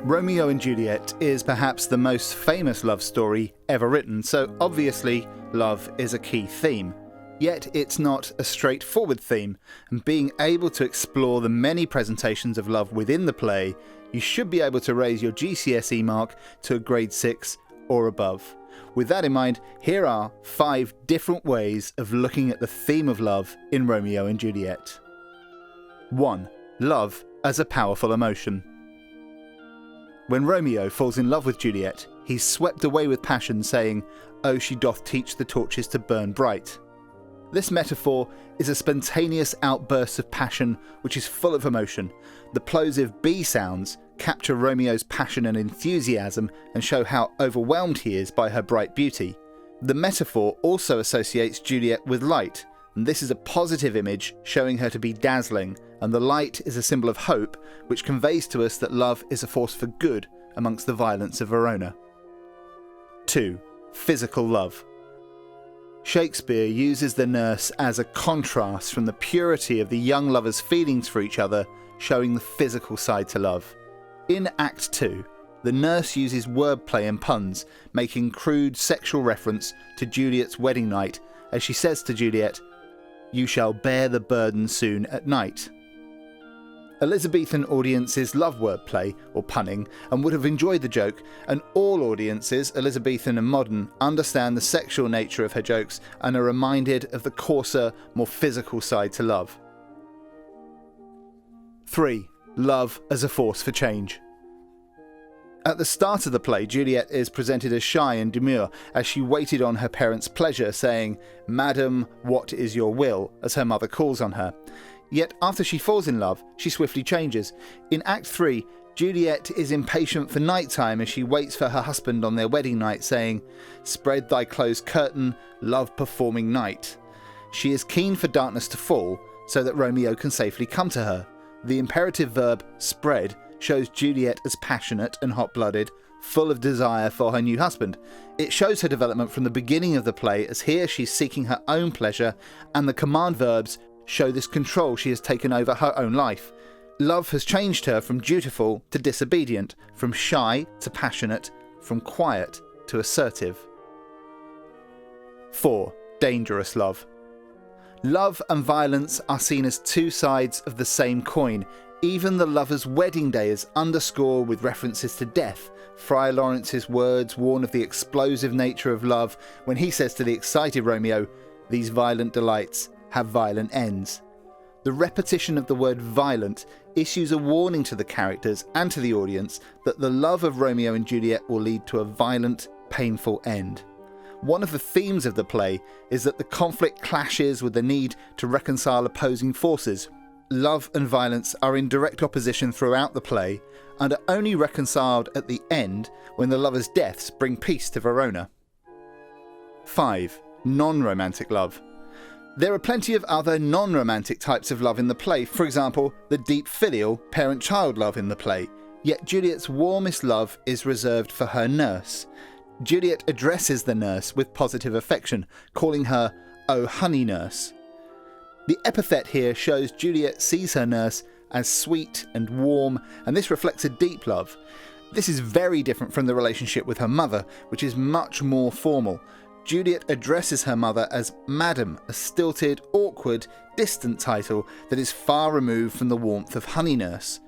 Romeo and Juliet is perhaps the most famous love story ever written, so obviously love is a key theme. Yet it's not a straightforward theme, and being able to explore the many presentations of love within the play, you should be able to raise your GCSE mark to a grade 6 or above. With that in mind, here are 5 different ways of looking at the theme of love in Romeo and Juliet. 1. Love as a powerful emotion. When Romeo falls in love with Juliet, he's swept away with passion, saying, "Oh, she doth teach the torches to burn bright." This metaphor is a spontaneous outburst of passion which is full of emotion. The plosive B sounds capture Romeo's passion and enthusiasm and show how overwhelmed he is by her bright beauty. The metaphor also associates Juliet with light, and this is a positive image showing her to be dazzling, and the light is a symbol of hope, which conveys to us that love is a force for good amongst the violence of Verona. 2. Physical love. Shakespeare uses the nurse as a contrast from the purity of the young lovers' feelings for each other, showing the physical side to love. In Act 2, the nurse uses wordplay and puns, making crude sexual reference to Juliet's wedding night, as she says to Juliet, "You shall bear the burden soon at night." Elizabethan audiences love wordplay or punning and would have enjoyed the joke, and all audiences, Elizabethan and modern, understand the sexual nature of her jokes and are reminded of the coarser, more physical side to love. 3. Love as a force for change. At the start of the play, Juliet is presented as shy and demure as she waited on her parents' pleasure, saying, "Madam, what is your will?" as her mother calls on her. Yet after she falls in love, she swiftly changes. In Act 3, Juliet is impatient for nighttime as she waits for her husband on their wedding night, saying, "Spread thy closed curtain, love performing night." She is keen for darkness to fall so that Romeo can safely come to her. The imperative verb spread shows Juliet as passionate and hot-blooded, full of desire for her new husband. It shows her development from the beginning of the play, as here she's seeking her own pleasure, and the command verbs show this control she has taken over her own life. Love has changed her from dutiful to disobedient, from shy to passionate, from quiet to assertive. 4. Dangerous love. Love and violence are seen as two sides of the same coin. Even the lover's wedding day is underscored with references to death. Friar Lawrence's words warn of the explosive nature of love when he says to the excited Romeo, "These violent delights have violent ends." The repetition of the word violent issues a warning to the characters and to the audience that the love of Romeo and Juliet will lead to a violent, painful end. One of the themes of the play is that the conflict clashes with the need to reconcile opposing forces. Love and violence are in direct opposition throughout the play and are only reconciled at the end when the lovers' deaths bring peace to Verona. 5. Non-romantic love. There are plenty of other non-romantic types of love in the play, for example, the deep filial parent-child love in the play, yet Juliet's warmest love is reserved for her nurse. Juliet addresses the nurse with positive affection, calling her, "Oh honey nurse." The epithet here shows Juliet sees her nurse as sweet and warm, and this reflects a deep love. This is very different from the relationship with her mother, which is much more formal. Juliet addresses her mother as Madam, a stilted, awkward, distant title that is far removed from the warmth of honey nurse.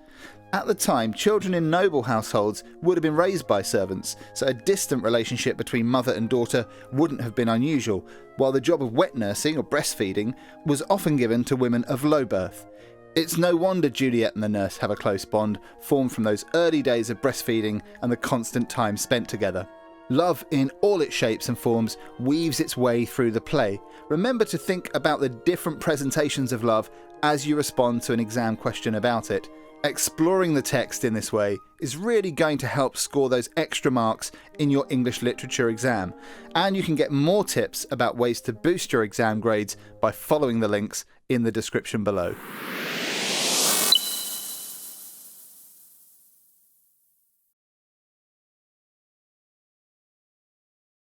At the time, children in noble households would have been raised by servants, so a distant relationship between mother and daughter wouldn't have been unusual, while the job of wet nursing or breastfeeding was often given to women of low birth. It's no wonder Juliet and the nurse have a close bond, formed from those early days of breastfeeding and the constant time spent together. Love in all its shapes and forms weaves its way through the play. Remember to think about the different presentations of love as you respond to an exam question about it. Exploring the text in this way is really going to help score those extra marks in your English literature exam, and you can get more tips about ways to boost your exam grades by following the links in the description below.